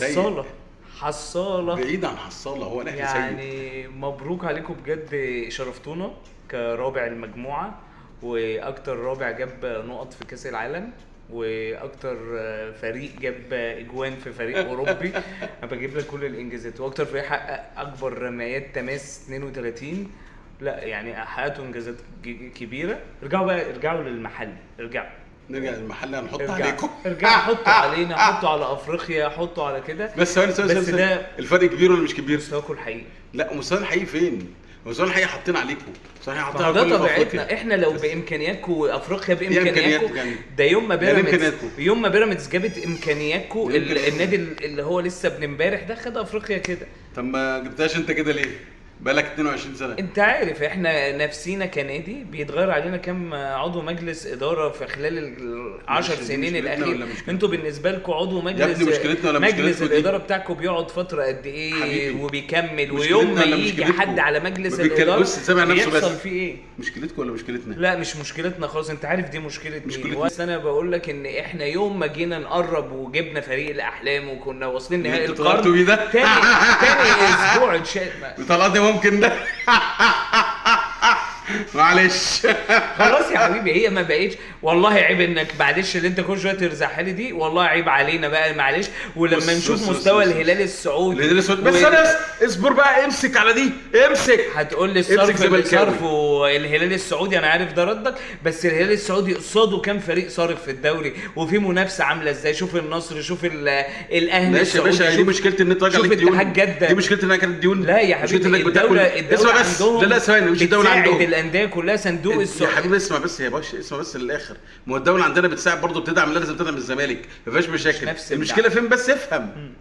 حصالة حصالة بعيد عن حصاله، هو الاهلي سيء. يعني مبروك عليكم بجد، شرفتونا كرابع المجموعة، واكتر رابع جاب نقط في كاس العالم، واكتر فريق جاب اجوان في فريق اوروبي. انا بجيب لك كل الانجازات، واكتر فريق حقق اكبر رميات تماس 32. لا يعني حققتوا انجازات كبيره. ارجعوا بقى، ارجعوا للمحل، ارجعوا نرجع للمحل هنحط ارجعوا عليكم. ارجعوا، حطوا علينا، حطوا على افريقيا، حطوا على كده. بس ثواني بس ده الفرق كبير ولا مش كبير؟ مستواكم الحقيقي. لا مستوى الحقيقي فين؟ مستوى الحقيقي حاطين عليكم، صحيح حاطين ما على ده كل طبيعتنا احنا، لو بامكانياتكم افريقيا إمكانياتكم بامكانياتكم. يعني؟ ده يوم ما بيراميدز، إمكانياتكم؟ يوم ما بيراميدز جابت امكانياتكم، إمكانياتكم. النادي اللي هو لسه ابن امبارح ده خد افريقيا كده. طب ما جبتهاش انت كده ليه؟ بقالك 22 سنه. انت عارف احنا نفسينا كنادي بيتغير علينا كام عضو مجلس اداره في خلال العشر دي سنين مشكلتنا الاخيره. ولا مشكلتنا؟ انتوا بالنسبه لكم عضو مجلس، يا ابني مشكلتنا ولا مجلس مشكلتكم دي؟ الاداره بتاعكم بيقعد فتره قد ايه حبيبي. وبيكمل، مشكلتنا ويوم ما ولا يجي مشكلتكم؟ حد على مجلس ما بيتكلم- الاداره بص، سامع نفسه بس. بيحصل فيه ايه؟ مشكلتكم ولا مشكلتنا؟ لا مش مشكلتنا خالص، انت عارف دي مشكله مين. مشكلتنا. بس انا بقول لك ان احنا يوم ما جينا نقرب وجبنا فريق الاحلام وكنا واصلين نهائي انتوا طلعتوا بيه القرن، ده؟ تاني اسبوع اتشال. طلعتي ممكن ده. معلش. خلاص يا حبيبي، هي ما بقتش. والله عيب انك معلش اللي انت كل شويه ترزعها لي دي، والله عيب علينا بقى معلش. ولما بص- نشوف بص- مستوى بص- الهلال السعودي، الهلال الاسود بس انا اصبر بقى، امسك على دي، امسك. هتقول لي امسك الصرف اللي زملكاوي. صرفه الهلال السعودي، انا عارف ده ردك، بس الهلال السعودي قصاده كام فريق صارف في الدوري، وفي منافسه عامله ازاي. شوف النصر، شوف الاهلي ماشي يا السعودي، باشا، دي شوف- مشكلتي ان انت راجل شوف عليك ديون. اتحاد جدة. دي مشكلتي ان انا كانت ديون. لا يا مشكلتي حبيبي، انك بتاكل. الدولة اسمع بس، عندهم لا ثواني، مش الدوله بتساعد عندهم. الانديه كلها، صندوق يا السعودي. حبيبي اسمع بس يا باشا، اسمع بس للاخر. ما هو الدوله عندنا بتساعد برضه، بتدعم، لازم تدعم الزمالك، ما فيهاش مشاكل. نفس المشكله فين بس؟ افهم.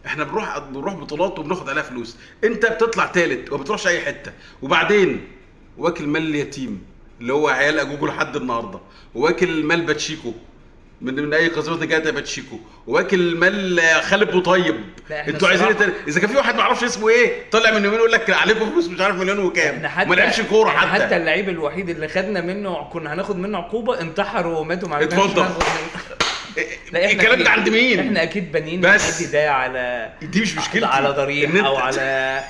احنا بنروح بطولات وبناخد عليها فلوس، انت بتطلع ثالث وما بتروحش اي حته، وبعدين واكل مال اليتيم اللي هو عيال اجوجو لحد النهارده، واكل مال باتشيكو من اي قصيده جايه باتشيكو، واكل مال خالد بوطيب. لا، احنا انتوا عايزين الصراحة- اذا كان في واحد ما يعرفش اسمه ايه طلع من يومين يقول لك عليكم فلوس مش عارف مليون وكام، احنا حتى ما لعبش كوره حتى حتى. اللعيب الوحيد اللي خدنا منه، كنا هناخد منه عقوبه، انتحر ومات وما عرفناش اتفضل. ناخد منه. لا، احنا الكلام ده أكيد- عند مين؟ احنا اكيد بانيين بس. النادي ده على دي مش مشكلتي. على إن ضريح أنت- او على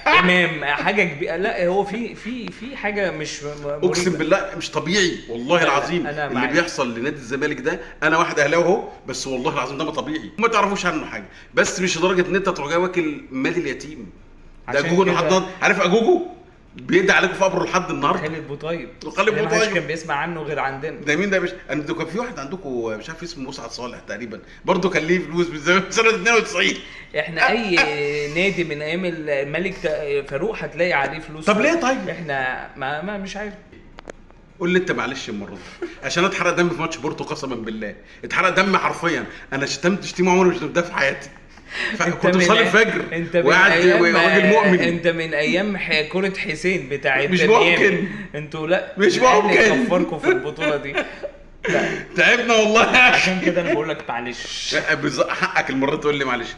امام حاجه كبيره. لا هو في حاجه مش مريبة. اقسم بالله مش طبيعي والله لا، العظيم أنا اللي معاك. بيحصل لنادي الزمالك ده. انا واحد اهلاوي اهو، بس والله العظيم ده ما طبيعي، ما تعرفوش عنه حاجه، بس مش لدرجه ان انت تروح جاي واكل مال اليتيم ده. عشان اجوجو كده- لحد النهارده، عارف اجوجو بيدعي عليكم في قبره لحد النهارده. خالد بوطيب، وخالد اللي محدش بوطيب. كان بيسمع عنه غير عندنا. ده مين ده يا باشا؟ انتوا كان في واحد عندكم مش عارف اسمه مسعد صالح تقريبا، برضه كان ليه فلوس من سنه 92. احنا اي نادي من ايام الملك فاروق هتلاقي عليه فلوس. طب ليه طيب؟ احنا ما مش عارف. قول لي انت معلش المره دي، عشان اتحرق دمي في ماتش بورتو قسما بالله، اتحرق دمي حرفيا. انا شتمت شتيمه عمري مش شتمتها في حياتي. كنت بصلي الفجر انت من وقاعد ايام راجل مؤمن. انت من ايام كرة حسين بتاعت مش ميامي. ممكن. انتوا لا مش الأهلي ممكن. كفركم في البطولة دي. لا تعبنا والله يا اخي. عشان كده انا بقول لك معلش. حقك المره تقول لي معلش.